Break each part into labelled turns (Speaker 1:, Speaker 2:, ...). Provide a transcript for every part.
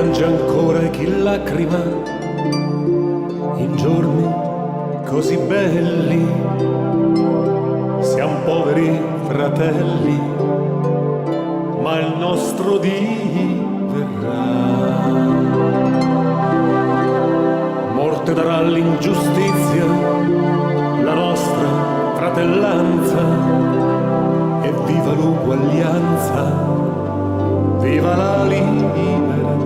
Speaker 1: piange ancora e chi lacrima in giorni così belli. Siamo poveri fratelli, ma il nostro dì verrà. Morte darà l'ingiustizia, la nostra fratellanza, e viva l'uguaglianza, viva la libertà.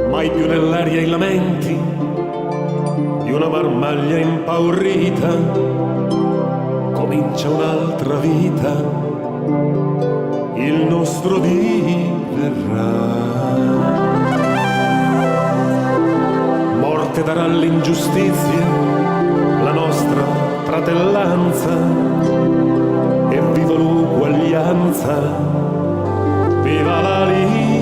Speaker 1: Mai più nell'aria i lamenti di una marmaglia impaurita. Comincia un'altra vita, il nostro dì verrà. Morte darà l'ingiustizia, la nostra fratellanza, e viva l'uguaglianza, viva la libertà.